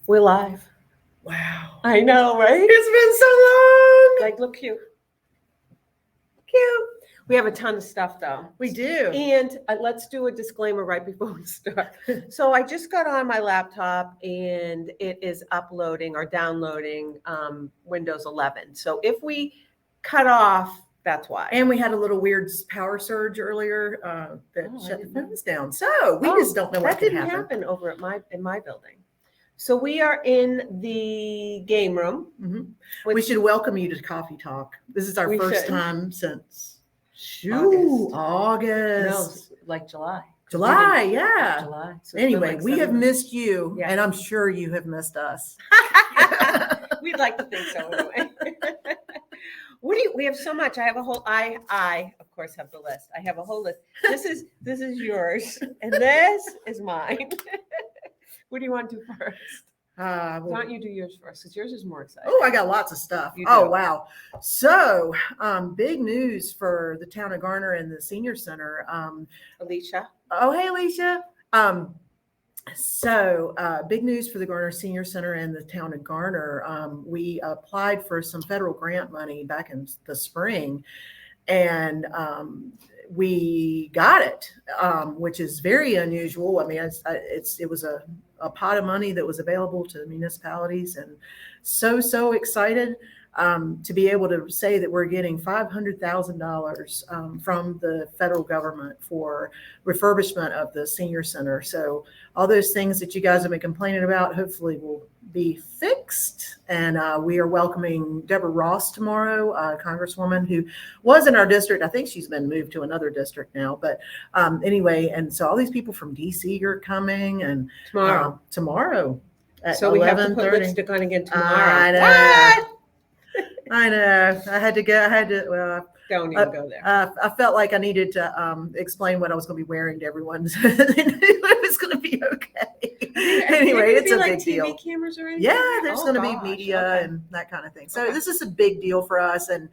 We're live. Wow. I know, right? It's been so long. Like, look cute. Cute. We have a ton of stuff, though. We do. And let's do a disclaimer right before we start. So I just got on my laptop and it is uploading or downloading Windows 11. So if we cut off, that's why. And we had a little weird power surge earlier that shut the phones down. So we just don't know what that didn't happen over at in my building. So we are in the game room. Mm-hmm. We should welcome you to Coffee Talk. This is our first time since August. No, like July. Yeah. July. So anyway, like we have missed you, and I'm sure you have missed us. We'd like to think so anyway. We have so much. I have a whole. I of course have the list. I have a whole list. This is yours, and this is mine. What do you want to do first? Why don't you do yours first? Because yours is more exciting. Oh, I got lots of stuff. Oh, wow. So, big news for the town of Garner and the senior center. Alicia. Oh, hey, Alicia. Big news for the Garner Senior Center and the town of Garner. We applied for some federal grant money back in the spring, and we got it, which is very unusual. I mean, it was a pot of money that was available to municipalities, and so excited to be able to say that we're getting $500,000 from the federal government for refurbishment of the senior center. So all those things that you guys have been complaining about hopefully will be fixed. And we are welcoming Deborah Ross tomorrow, Congresswoman who was in our district. I think she's been moved to another district now. But anyway, and so all these people from DC are coming, and tomorrow. So we have to put lipstick on again tomorrow. I know. What? I know. I had to go. Don't even go there. I felt like I needed to explain what I was going to be wearing to everyone so they knew it was going to be okay. Anyway, it's a big deal. TV cameras or anything? Yeah, there's going to be media and that kind of thing. So this is a big deal for us, and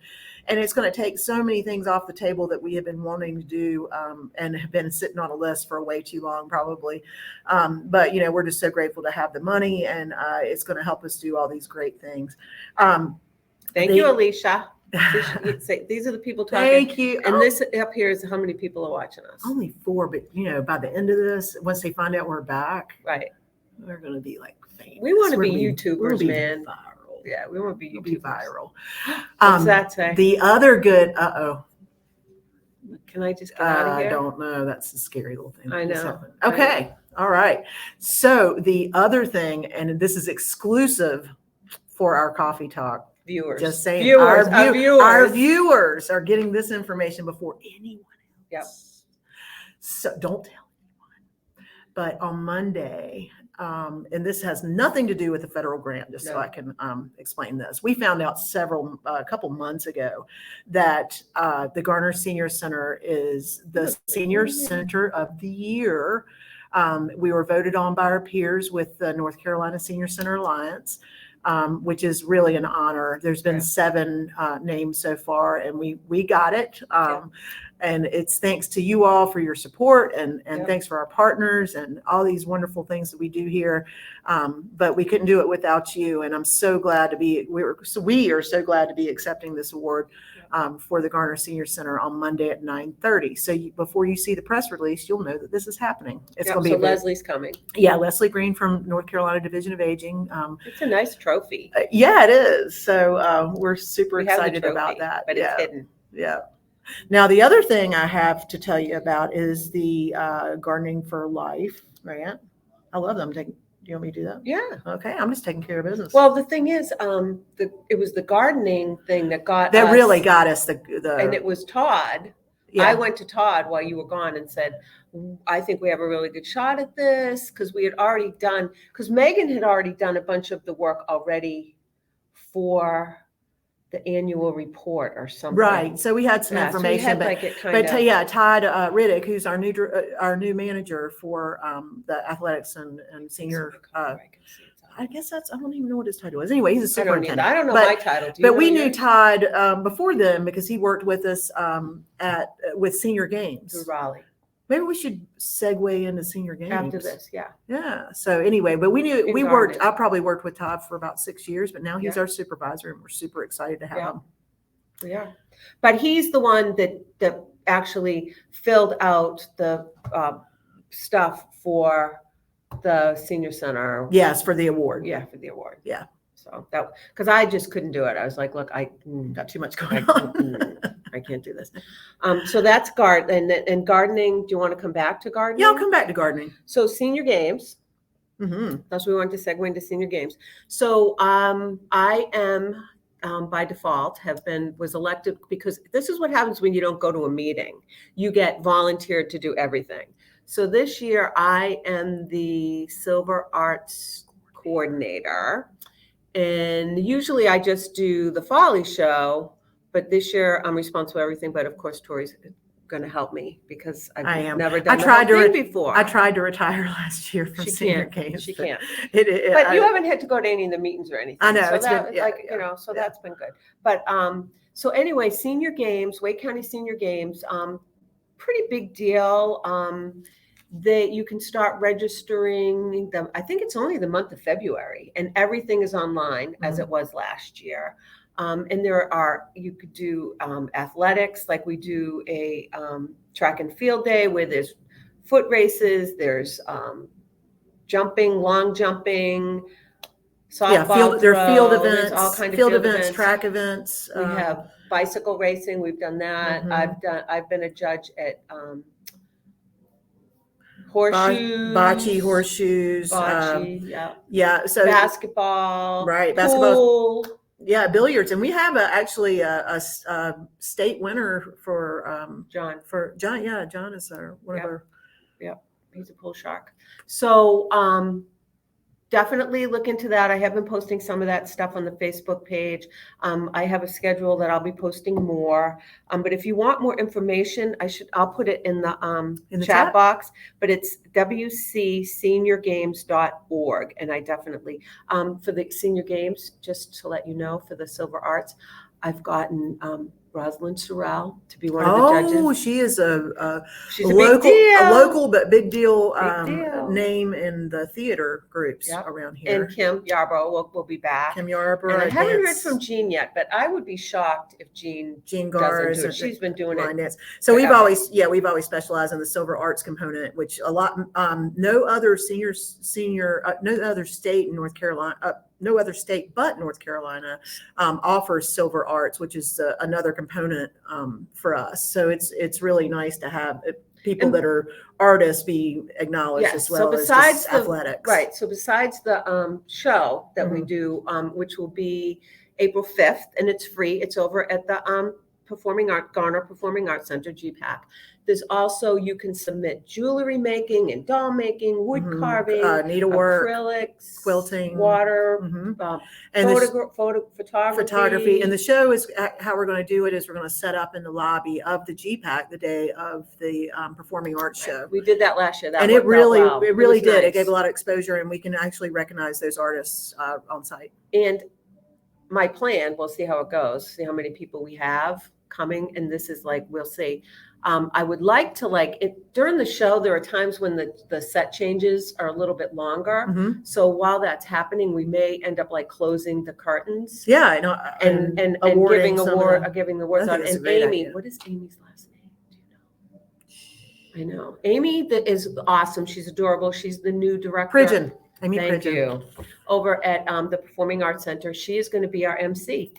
it's going to take so many things off the table that we have been wanting to do and have been sitting on a list for way too long, probably. But we're just so grateful to have the money, and it's going to help us do all these great things. Thank you, Alicia. These are the people talking. Thank you. And this up here is how many people are watching us. Only 4, but by the end of this, once they find out we're back, right, we're going to be like famous. We want to be YouTubers, man. Viral. Yeah, we want to be YouTubers. Be viral. What's that say? The other good. Can I just get out of here? I don't know. That's a scary little thing. I know. Okay. All right. So the other thing, and this is exclusive for our Coffee Talk viewers. Just saying, viewers, our viewers are getting this information before anyone else. Yep. So don't tell anyone. But on Monday, and this has nothing to do with the federal grant, just so I can explain this. We found out a couple months ago that the Garner Senior Center is the Senior Center of the Year. We were voted on by our peers with the North Carolina Senior Center Alliance. Which is really an honor. There's been 7 names so far, and we got it. And it's thanks to you all for your support, and thanks for our partners and all these wonderful things that we do here. But we couldn't do it without you, and I'm so glad to be. We are so glad to be accepting this award for the Garner Senior Center on Monday at 9:30. So before you see the press release, you'll know that this is happening. It's going to be. So Leslie's coming. Yeah, Leslie Green from North Carolina Division of Aging. It's a nice trophy. Yeah, it is. So we're super excited about that. But it's hidden. Yeah. Now, the other thing I have to tell you about is the Gardening for Life grant. I love them. Do you want me to do that? Yeah. Okay. I'm just taking care of business. Well, the thing is, it was the gardening thing that really got us the and it was Todd. Yeah. I went to Todd while you were gone and said, I think we have a really good shot at this, because Megan had already done a bunch of the work already for the annual report or something. Right. So we had some information, Todd Riddick, who's our new manager for the athletics and senior. I guess I don't even know what his title is. Anyway, he's a superintendent. I don't know my title. But we knew Todd before then because he worked with us with senior games. Through Raleigh. Maybe we should segue into senior games. after this. Yeah. Yeah. So anyway, but we In worked, gardening. I probably worked with Todd for about 6 years, but now he's Yeah. our supervisor and we're super excited to have Yeah. him. Yeah. But he's the one that actually filled out the stuff for the senior center. Yes, for the award. Yeah, for the award. Yeah. So that, because I just couldn't do it. I was like, look, Got too much I, going on. I can't do this. So that's and gardening. Do you want to come back to gardening? Yeah, I'll come back to gardening. So senior games. Mm-hmm. That's what we want to segue into senior games. So I am by default was elected because this is what happens when you don't go to a meeting. You get volunteered to do everything. So this year I am the Silver Arts coordinator. And usually I just do the Folly show, but this year I'm responsible for everything. But of course, Torrey's going to help me because I've I am. never done I tried the whole to thing before. I tried to retire last year from She senior can't. games. She can't. But You haven't had to go to any of the meetings or anything. I know, So it's that, been- yeah, like, yeah, you know, so yeah. that's been good. But so anyway, senior games, Wake County Senior Games, pretty big deal. That you can start registering them. I think it's only the month of February, and everything is online as it was last year. And you could do athletics, like we do a track and field day where there's foot races, there's jumping, long jumping, softball there are field throw, events, there's all kind of field events, track events. We have bicycle racing. We've done that. Mhm. I've been a judge at horseshoes, bocce, horseshoes. bocce, yeah, Yeah. So basketball, right, basketball. pool. Yeah, billiards, and we have actually a state winner for John. John. Yeah, John is one of Yep. our. He's a pool shark. So definitely look into that. I have been posting some of that stuff on the Facebook page. I have a schedule that I'll be posting more. But if you want more information, I'll put it in the chat box. But it's wcseniorgames.org, and I definitely for the senior games, just to let you know, for the Silver Arts, I've gotten Rosalind Sorrell to be one of the judges. Oh, she is She's a big deal. a local but big deal, deal. name in the theater groups Yep. around here. And Kim Yarbrough will be back. Kim Yarbrough. And I haven't heard from Jean yet, but I would be shocked if Jean Gar doesn't do it. She's been doing it. dance. So we've forever. always specialized in the Silver Arts component, which no other no other state in North Carolina, no other state but North Carolina offers Silver Arts, which is another component for us. So it's really nice to have people that are artists be acknowledged Yes, as well so as besides just the- athletics. Right. So besides the show that we do, which will be April 5th, and it's free, it's over at the Garner Performing Arts Center, GPAC. There's also, you can submit jewelry making and doll making, wood carving, needlework, acrylics, quilting, water, and photography. And the show is how we're going to do it is we're going to set up in the lobby of the GPAC the day of the Performing Arts show. We did that last year. That And it worked out well. really was did. nice. It gave a lot of exposure, and we can actually recognize those artists on site. And my plan, we'll see how it goes, see how many people we have coming. And this is like, we'll see. I would like to during the show, there are times when the set changes are a little bit longer. So while that's happening, we may end up closing the curtains. Yeah, I know. And giving awards out. And Amy, what is Amy's last name? Do you know? I know. Amy is awesome. She's adorable. She's the new director. Pridgeon. Amy Thank Pridgeon. you. Over at the Performing Arts Center. She is going to be our MC.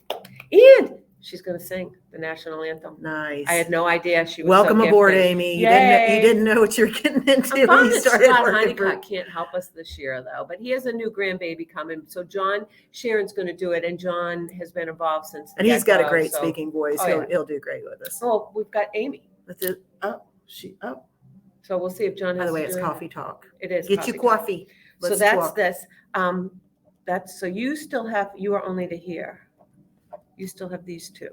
And she's going to sing the national anthem. Nice. I had no idea she was Welcome so aboard, gifted. Amy. Yay. You didn't know what you're getting into I'm when you that started Scott working for. Honeycutt can't help us this year, though, but he has a new grandbaby coming. So John Sharon's going to do it, and John has been involved since the And he's got a get-go, great so- speaking voice. He'll do great with us. Oh, we've got Amy. That's it. So we'll see if John has By the way, to it's do it. coffee talk. It is. Get your talk. coffee. So Let's that's talk. this. So you are only to hear. You still have these two.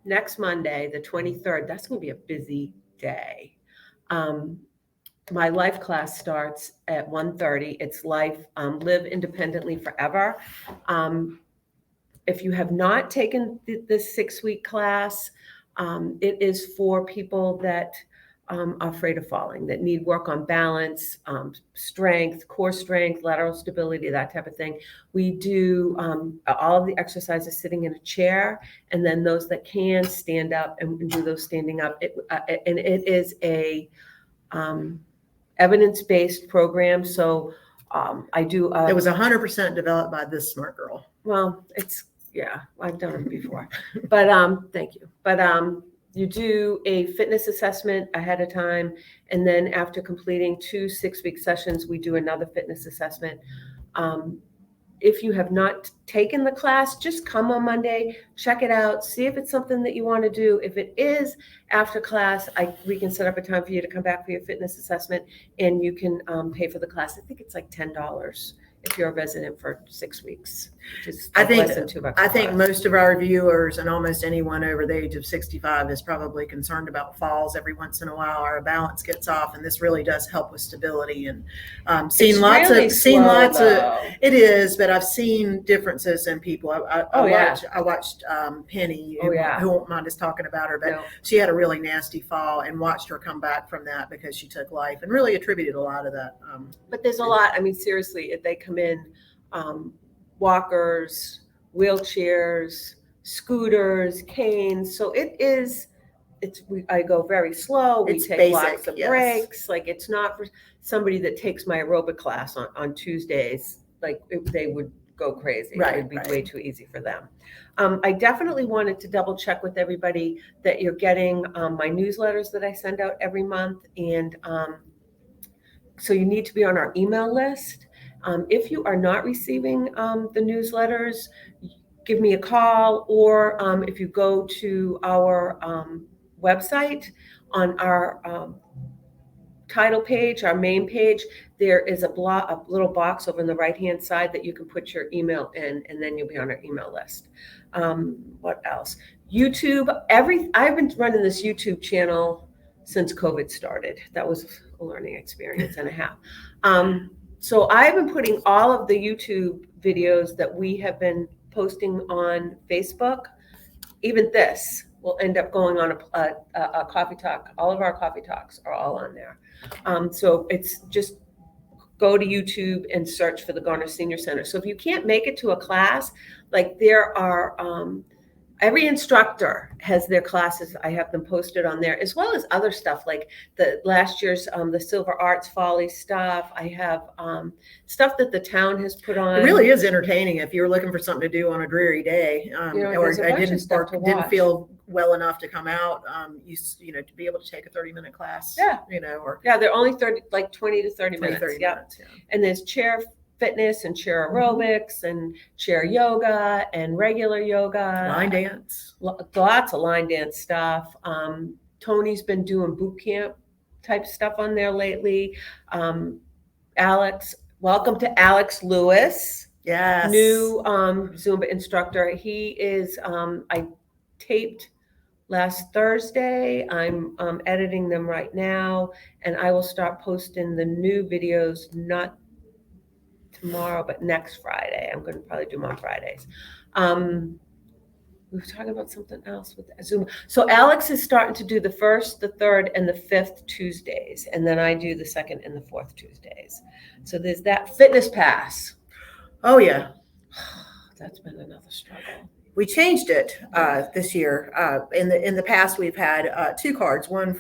Next Monday, the 23rd, that's going to be a busy day. My life class starts at 1:30. It's Live Independently Forever. If you have not taken this 6-week class, it is for people that are afraid of falling, that need work on balance, strength, core strength, lateral stability, that type of thing. We do all of the exercises sitting in a chair, and then those that can stand up and do those standing up. And it is a evidence-based program. So I do. It was 100% developed by this smart girl. Well, yeah, I've done it before, but thank you. But you do a fitness assessment ahead of time, and then after completing 2 6-week sessions, we do another fitness assessment. If you have not taken the class, just come on Monday, check it out, see if it's something that you want to do. If it is, after class, we can set up a time for you to come back for your fitness assessment, and you can pay for the class. I think it's like $10 if you're a resident for 6 weeks, which is less than $2. I think most of our viewers and almost anyone over the age of 65 is probably concerned about falls every once in a while. Our balance gets off, and this really does help with stability. And seen lots of it is, but I've seen differences in people. I watched Penny, who won't mind us talking about her, but she had a really nasty fall, and watched her come back from that because she took life, and really attributed a lot of that. But there's a lot. I mean, seriously, if they come in walkers, wheelchairs, scooters, canes. So I go very slow. We take basic, lots of breaks. Like, it's not for somebody that takes my aerobic class on Tuesdays. Like, they would go crazy. It would be way too easy for them. I definitely wanted to double check with everybody that you're getting my newsletters that I send out every month. And so you need to be on our email list. If you are not receiving the newsletters, give me a call, or if you go to our website, on our title page, our main page, there is a little box over on the right-hand side that you can put your email in, and then you'll be on our email list. What else? YouTube. I've been running this YouTube channel since COVID started. That was a learning experience and a half. So I've been putting all of the YouTube videos that we have been posting on Facebook. Even this will end up going on a coffee talk. All of our coffee talks are all on there. So it's just go to YouTube and search for the Garner Senior Center. So if you can't make it to a class, like, there are every instructor has their classes. I have them posted on there, as well as other stuff like the last year's the Silver Arts Folly stuff. I have stuff that the town has put on. It really is entertaining if you're looking for something to do on a dreary day, or didn't feel well enough to come out. To be able to take a 30-minute class. They're only 20 to 30 minutes. 30 minutes. Yeah. And there's chair fitness and chair aerobics and chair yoga and regular yoga. Line dance. Lots of line dance stuff. Tony's been doing boot camp type stuff on there lately. Alex, welcome to Alex Lewis. Yes. New Zumba instructor. He is, I taped last Thursday. I'm editing them right now, and I will start posting the new videos, not tomorrow, but next Friday. I'm going to probably do them on Fridays. We were talking about something else with Zoom. So Alex is starting to do the 1st, the 3rd, and the 5th Tuesdays, and then I do the 2nd and the 4th Tuesdays. So there's that. Fitness Pass. Oh yeah, that's been another struggle. We changed it this year. In the past, we've had 2 cards. One,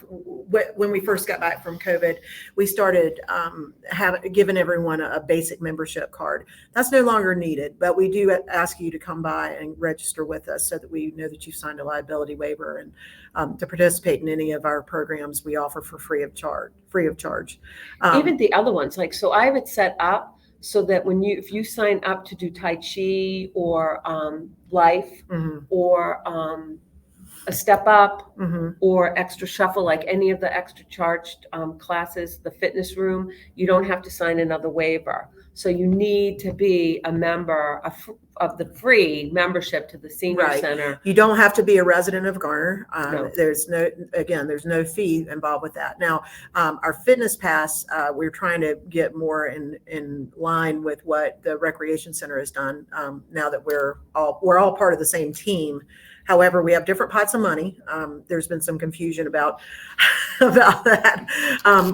when we first got back from COVID, we started giving everyone a basic membership card. That's no longer needed, but we do ask you to come by and register with us so that we know that you've signed a liability waiver, and to participate in any of our programs we offer for free of charge. Even the other ones, so I have it set up so that if you sign up to do Tai Chi or Life, or a Step Up, or Extra Shuffle, like any of the extra charged classes, the fitness room, you don't have to sign another waiver. So you need to be a member of the free membership to the senior center. You don't have to be a resident of Garner. No. There's no fee involved with that. Now, our Fitness Pass, we're trying to get more in line with what the Recreation Center has done. Now that we're all part of the same team, However, we have different pots of money. There's been some confusion about about that.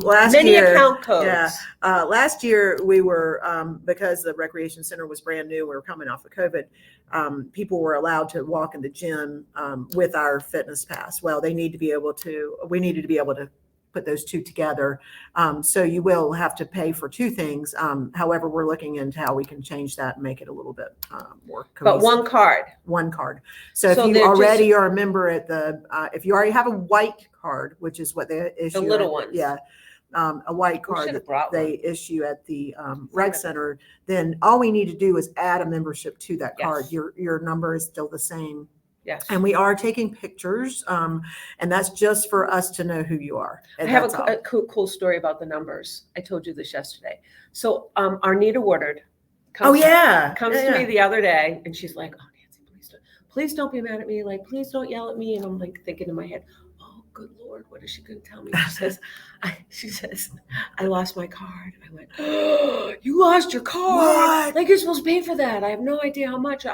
Last Many year, account codes. yeah, last year we were because the recreation center was brand new. We were coming off of COVID. People were allowed to walk in the gym with our fitness pass. Well, they need to be able to. We needed to be able to put those two together. So you will have to pay for two things. However, we're looking into how we can change that and make it a little bit more cohesive. But one card. One card. So So if you they're already are a member at the, if you already have a white card, which is what they issue. The little at- ones. Yeah. A white We card should have that brought one. they issue at the rec center, then all we need to do is add a membership to that card. Yes. Your number is still the same. Yes. And we are taking pictures, and that's just for us to know who you are. I And have that's all. a cool story about the numbers. I told you this yesterday. So Arnita Woodard Oh, yeah. comes Yeah, to me yeah. the other day and she's like, oh, Nancy, please don't be mad at me. Like, please don't yell at me. And I'm like thinking in my head, oh, good Lord, what is she going to tell me? She says, I lost my card. I went, oh, you lost your card. What? Like, you're supposed to pay for that. I have no idea how much,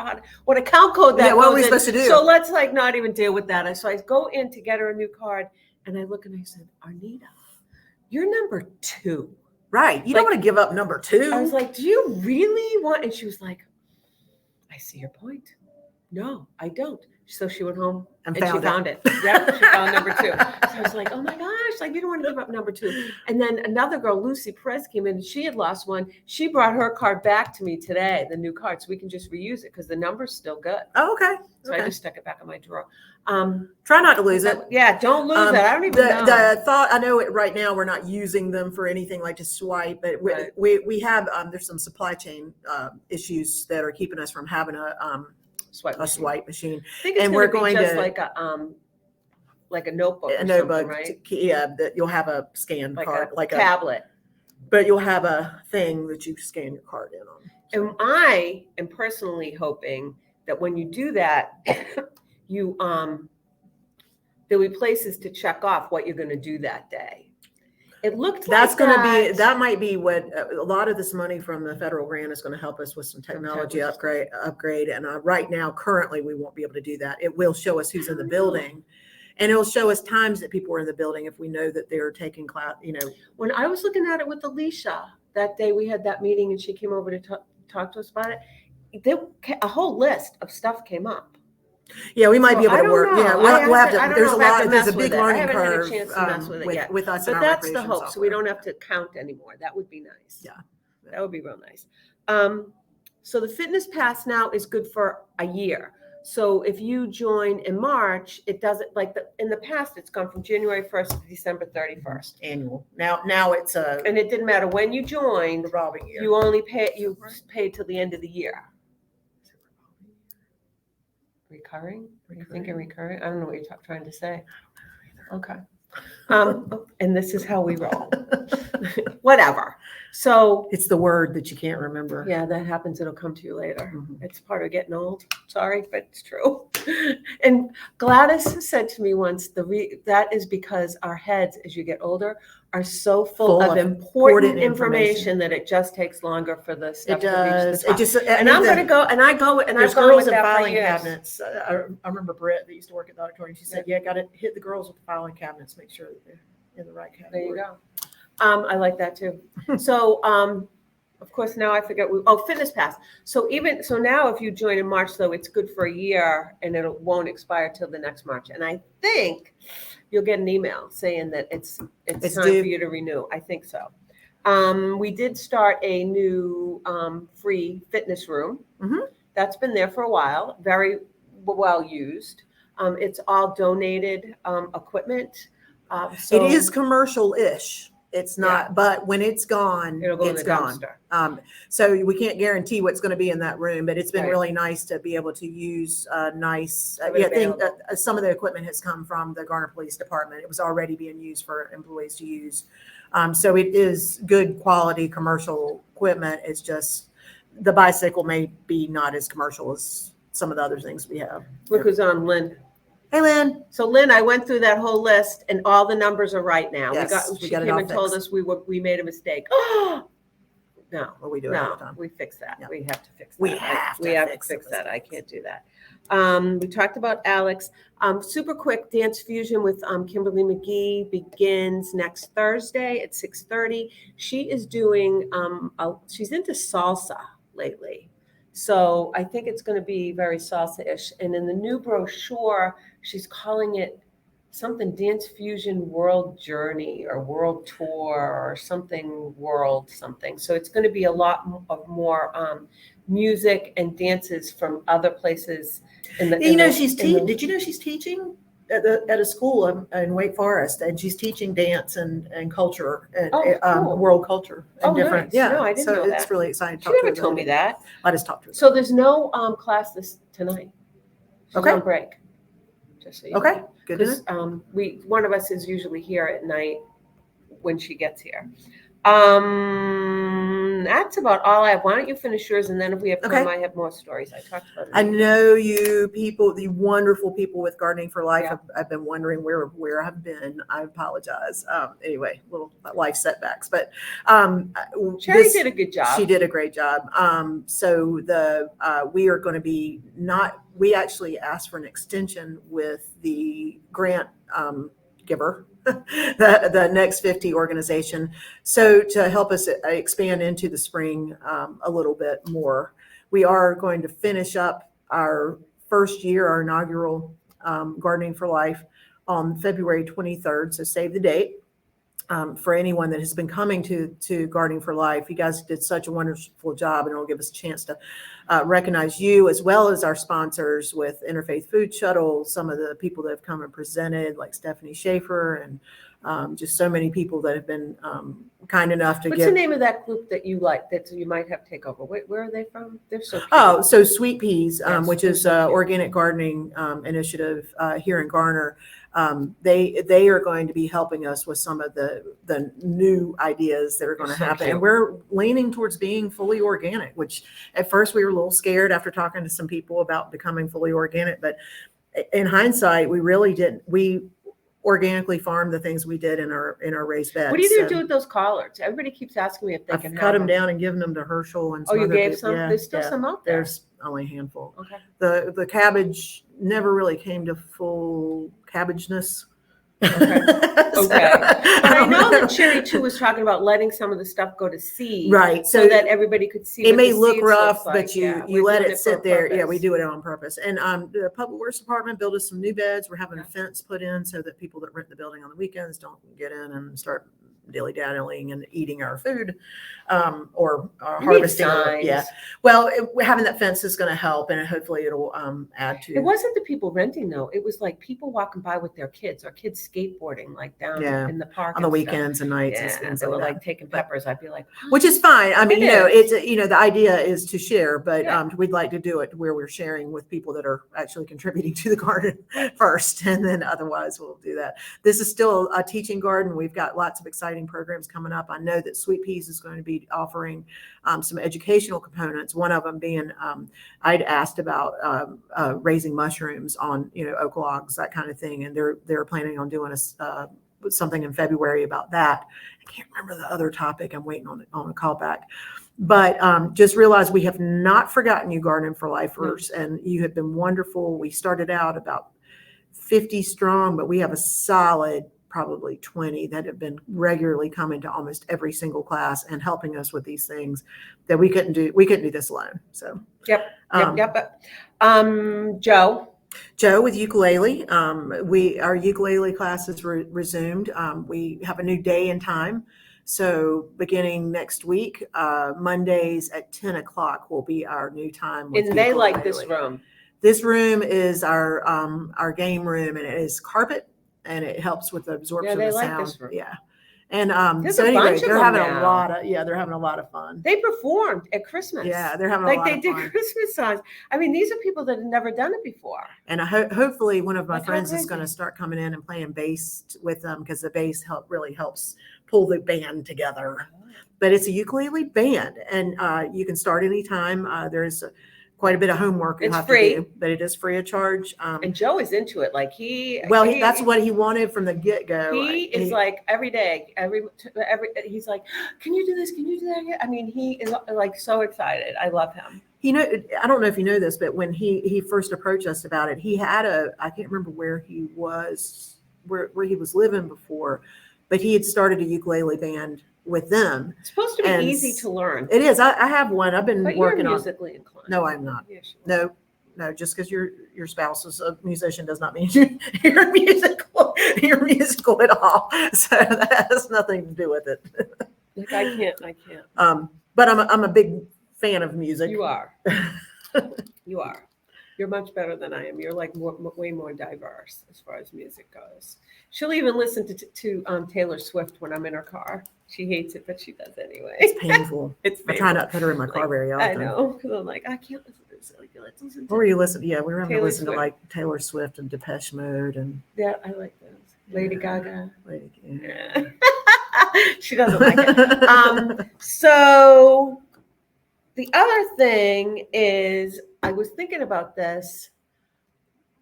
what account code that Yeah, what goes are we in. supposed to do? So let's like not even deal with that. So I go in to get her a new card and I look and I said, Arnita, you're number 2. Right. You don't Like- want to give up number 2. I was like, do you really want? And she was like, I see your point. No, I don't. So she went home And and she found it. found it. Yep, she found number 2. So I was like, oh my gosh, like you don't want to give up number 2. And then another girl, Lucy Perez, came in and she had lost one. She brought her card back to me today, the new card, so we can just reuse it because the number's still good. Oh, okay. So I Okay. just stuck it back in my drawer. Try not to lose it. Yeah, don't lose it. I don't even know. The thought, I know right now we're not using them for anything like to swipe, but Right. we have, there's some supply chain issues that are keeping us from having a Swipe machine. swipe machine. I think it's and gonna we're be going just to- like a notebook or A something, notebook, right? yeah, that you'll have a scan Like card, a like tablet. but you'll have a thing that you scan your card in on. And I am personally hoping that when you do that, you there'll be places to check off what you're going to do that day. It looked That's like going to be, that. that might be what, a lot of this money from the federal grant is going to help us with some technology upgrade. And right now, currently, we won't be able to do that. It will show us who's in the building. And it'll show us times that people are in the building if we know that they're taking class, When I was looking at it with Alicia that day, we had that meeting and she came over to talk to us about it. A whole list of stuff came up. Yeah, we might be So, able I to don't work. know. Yeah, I we'll have I to, don't there's know a if I have lot, to there's a mess with big it. I learning haven't had a curve chance to mess with it yet. with us. But and our that's the recreation hope. So we software. don't have to count anymore. That would be nice. Yeah. That would be real nice. So the fitness pass now is good for a year. So if you join in March, it doesn't in the past, it's gone from January 1st to December 31st. Annual. Now it's a And it didn't matter when you joined, revolving year. you only paid till the end of the year. Recurring? Are you thinking recurring? I don't know what you're trying to say. Okay. And this is how we roll. Whatever. So It's the word that you can't remember. yeah, that happens. It'll come to you later. Mhm. It's part of getting old. Sorry, but it's true. And Gladys said to me once, that is because our heads, as you get older, are so full of important information that it just takes longer for the stuff It to reach does. the top. It just, And I'm going to go, and I've There's gone girls with in that for filing years. cabinets. I remember Britt that used to work at the auditorium. She said, "Yeah, got to hit the girls with the filing cabinets. Make sure that they're in the right There you category." go. I like that too. So, of course, now I forget. Fitness Pass. So now, if you join in March, though, it's good for a year, and it won't expire till the next March. And I think you'll get an email saying that it's It's time due. for you to renew. I think so. We did start a new free fitness room. Mhm. That's been there for a while. Very well used. It's all donated equipment. So It is commercial-ish. It's not, but when it's gone, It'll go in it's the gone. dumpster. So we can't guarantee what's going to be in that room, but it's been Right. really nice to be able to use nice. Have it I think available. some of the equipment has come from the Garner Police Department. It was already being used for employees to use. So it is good quality commercial equipment. It's just the bicycle may be not as commercial as some of the other things we have. Look who's on, Lynn. Hey, Lynn. So Lynn, I went through that whole list and all the numbers are right now. Yes, we She got it came all and told fixed. us we made a mistake. No, or we do it all the no, time. we fix that. Yeah. We have to fix that. We right? have We to have fix to fix the that. I mistakes. can't do that. We talked about Alex. Super quick dance fusion with Kimberly McGee begins next Thursday at 6:30. She is doing. She's into salsa lately, so I think it's going to be very salsa-ish. And in the new brochure, she's calling it something Dance Fusion World Journey or World Tour or something world something. So it's going to be a lot of more music and dances from other places in the. You in know, the- in the- did you know she's teaching at a school in Wake Forest, and she's teaching dance and culture and Oh, cool. world culture and Oh, different. nice. Yeah, No, I didn't so know it's that. really exciting. to She talk to never her told about me it. that. I just talked to her. So there's no class tonight. She's Okay. on break. Just so you Okay, know. good to know. Because one of us is usually here at night when she gets here. That's about all I have. Why don't you finish yours, and then if we have time, Okay. I have more stories. I talked about it. I know you people, the wonderful people with Gardening for Life. Yeah. I've been wondering where I've been. I apologize. Anyway, little life setbacks, but Cherry did a good job. She did a great job. So we are going to be we actually asked for an extension with the grant giver, the Next 50 organization, so to help us expand into the spring a little bit more. We are going to finish up our first year, our inaugural Gardening for Life on February 23rd. So save the date. For anyone that has been coming to Gardening for Life, you guys did such a wonderful job, and it'll give us a chance to recognize you as well as our sponsors with Interfaith Food Shuttle, some of the people that have come and presented, like Stephanie Schaefer, and just so many people that have been kind enough to What's the name of that group that you like that you might have take over? Where are they from? They're so cute. Oh, so Sweet Peas, Yes, which they're is so cute. organic gardening initiative here in Garner. They are going to be helping us with some of the new ideas that are going to They're so happen. cute. And we're leaning towards being fully organic, which at first we were a little scared after talking to some people about becoming fully organic. But in hindsight, we really didn't. We organically farmed the things we did in our raised beds. What are you going to do with those collards? Everybody keeps asking me if they I've can cut have them down and given them to Herschel and Oh, some you other gave people. some? Yeah, There's still yeah. some out there. There's only a handful. Okay. The cabbage never really came to full cabbageness. Okay. So, Okay. But I know that know. Cherry too was talking about letting some of the stuff go to seed, Right. so that everybody could see. it what may the look seeds rough, looks like. but you Yeah, you we're let doing it for sit a there. Yeah, purpose. we do it on purpose. And the Public Works Department built us some new beds. We're having a Yeah. fence put in so that people that rent the building on the weekends don't get in and start dilly-dallying and eating our food, or We need harvesting. signs. Yeah. Well, having that fence is going to help, and hopefully it'll add to. It wasn't the people renting though. It was like people walking by with their kids, or kids skateboarding like down Yeah, in the park on the and stuff. weekends and nights and Yeah, things they were like like that. taking But- peppers. I'd be like, Which is fine. I mean, It it's is. the idea is to share, but Yeah. we'd like to do it where we're sharing with people that are actually contributing to the garden first, and then otherwise we'll do that. This is still a teaching garden. We've got lots of exciting programs coming up. I know that Sweet Peas is going to be offering some educational components. One of them being I'd asked about raising mushrooms on oak logs, that kind of thing, and they're planning on doing something in February about that. I can't remember the other topic. I'm waiting on a call back. But just realize we have not forgotten you, Garden for Lifers, and you have been wonderful. We started out about 50 strong, but we have a solid probably 20 that have been regularly coming to almost every single class and helping us with these things that we couldn't do this alone. So yep. Joe with ukulele, our ukulele class is resumed. We have a new day and time. So beginning next week, Mondays at 10 o'clock will be our new time. With and they like ukulele. this room. This room is our game room, and it is carpet, and it helps with the absorption they of like sound. this room. Yeah. And There's so a anyway, bunch of they're them having now. they're having a lot of fun. They performed at Christmas. Yeah, they're having a like lot they of did fun. Christmas songs. I mean, these are people that have never done it before. And hopefully one of my Like, how friends is crazy. going to start coming in and playing bass with them, because the bass really helps pull the band together. But it's a ukulele band, and you can start anytime. There's quite a bit of homework you It's have free. to do, but it is free of charge. And Joe is into it. Like That's what he wanted from the get-go. He is like every day, every he's like, can you do this? Can you do that? I mean, he is like so excited. I love him. I don't know if you know this, but when he first approached us about it, he had I can't remember where he was living before, but he had started a ukulele band with them. It's supposed to be easy to learn. It is. I have one. I've been working you're musically inclined. No, I'm not. Yes, No, just because your spouse is a musician does not mean you're musical. You're musical at all. So that has nothing to do with it. Like I can't. But I'm a big fan of music. You are. You are. You're much better than I am. You're like way more diverse as far as music goes. She'll even listen to Taylor Swift when I'm in her car. She hates it, but she does anyway. It's painful. I try not to put her in my car very often. I know, because I'm like, I can't listen to this. Like, let's listen to. What were you listening? Yeah, we were having to Taylor listen to Swift. like Taylor Swift and Depeche Mode and. Yeah, I like those. Lady Gaga. Yeah. She doesn't like it. So the other thing is, I was thinking about this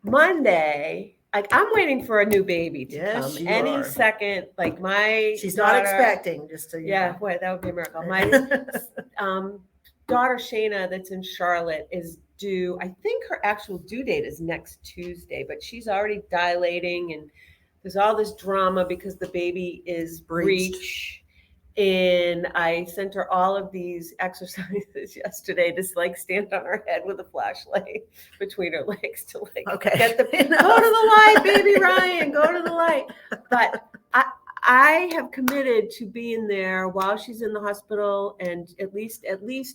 Monday. Like I'm waiting for a new baby to Yes, come you any are. second. Like my She's daughter, not expecting, just to Yeah, wait, that would be a miracle. My daughter Shayna, that's in Charlotte, is due. I think her actual due date is next Tuesday, but she's already dilating, and there's all this drama because the baby is breech. And I sent her all of these exercises yesterday, just like stand on her head with a flashlight between her legs to like get the go to the light, baby Ryan, go to the light. But I have committed to being there while she's in the hospital and at least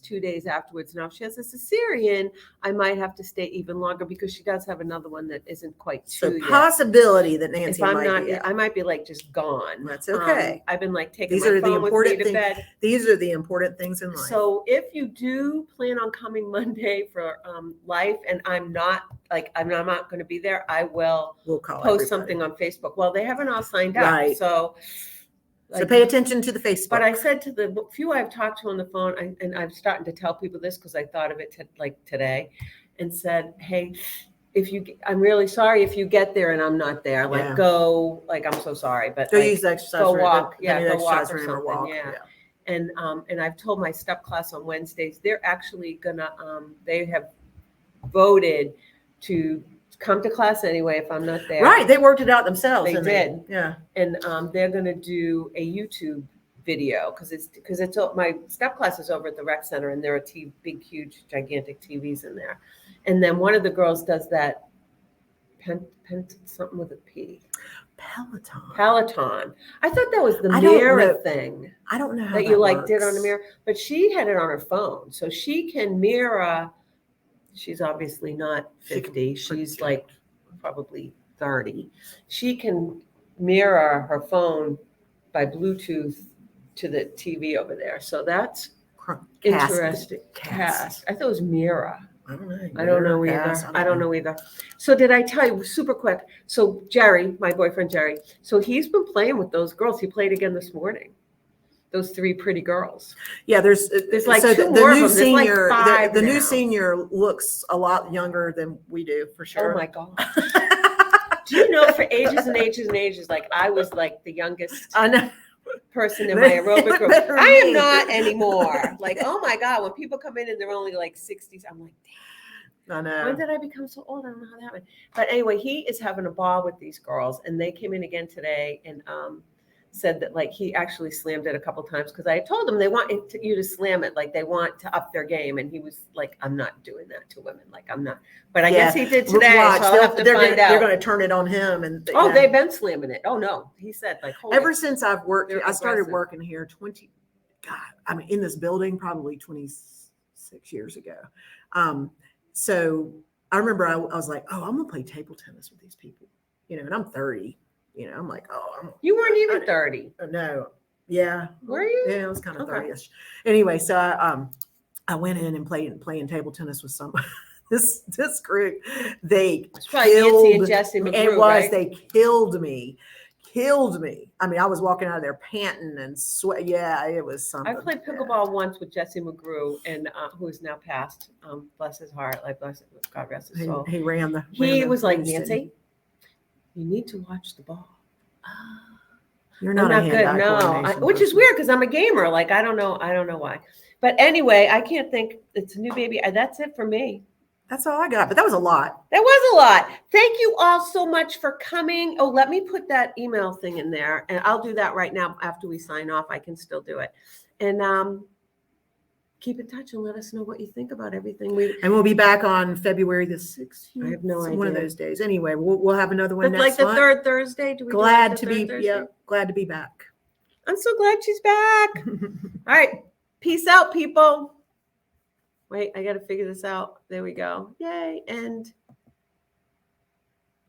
2 days afterwards. Now, if she has a cesarean, I might have to stay even longer because she does have another one that isn't quite two yet. Possibility that Nancy I might be like just gone. That's okay. I've been like taking These my are phone the with important me to bed. These are the important things in life. So if you do plan on coming Monday for life, and I'm not going to be there, I will post something on Facebook. Well, they haven't all signed up, right? So pay attention to the Facebook. But I said to the few I've talked to on the phone, and I'm starting to tell people this because I thought of it today, and said, hey, I'm really sorry if you get there and I'm not there. Like go, like I'm so sorry, but go use exercise. Go walk, go walk or something. Yeah. And I've told my step class on Wednesdays, they're actually gonna they have voted to come to class anyway if I'm not there. Right, they worked it out themselves. They did. Yeah. And they're gonna do a YouTube video because it's my step class is over at the rec center and there are big, huge, gigantic TVs in there. And then one of the girls does that something with a P. Peloton. I thought that was the mirror thing. I don't know how that you like did on the mirror, but she had it on her phone, so she can mirror. She's obviously not 50. She's like probably 30. She can mirror her phone by Bluetooth to the TV over there. So that's interesting. Cast. I thought it was mirror. I don't know. I don't know either. I don't know either. So did I tell you super quick? So Jerry, my boyfriend Jerry, so he's been playing with those girls. He played again this morning. Those 3 pretty girls. Yeah, there's like so 2 the more new of them. senior. Like 5 the now. new senior looks a lot younger than we do, for sure. Oh my god! Do you know for ages and ages and ages, like I was like the youngest person in my aerobic group. I am not anymore. Like, oh my god, when people come in and they're only like 60s, I'm like, damn. I know. When did I become so old? I don't know how that happened. But anyway, he is having a ball with these girls, and they came in again today and said that like he actually slammed it a couple times because I told him they want you to slam it, like they want to up their game, and he was like, I'm not doing that to women, like I'm not. But I guess he did today. Watch. So I'll have to find out. They're going to turn it on him, and they've been slamming it. Oh no, he said like ever since I've worked, I started working here in this building probably 26 years ago. So I remember I was like, oh, I'm gonna play table tennis with these people, and I'm 30. I'm like, oh, you weren't even 30. No. Yeah. Were you? Yeah, I was kind of 30ish. Anyway, so I went in and playing table tennis with some this group. They killed Nancy and Jesse McGrew, it was, right? They killed killed me. I mean, I was walking out of there panting and sweat. Yeah, it was something. I played pickleball once with Jesse McGrew, and who is now passed. Bless his heart, like God rest his soul. He ran the. He was like, race, Nancy, you need to watch the ball. You're I'm not, not a good, hand-eye no. coordination Which is person. weird because I'm a gamer. Like I don't know why. But anyway, I can't think. It's a new baby. That's it for me. That's all I got, but that was a lot. That was a lot. Thank you all so much for coming. Oh, let me put that email thing in there, and I'll do that right now after we sign off. I can still do it. And keep in touch and let us know what you think about everything. And we'll be back on February the 16th. I have no One of idea. those days. Anyway, we'll have another one But next like the month. third Thursday. Do we Glad do to like the be third Thursday? glad to be back. I'm so glad she's back. All right. Peace out, people. Wait, I got to figure this out. There we go. Yay. And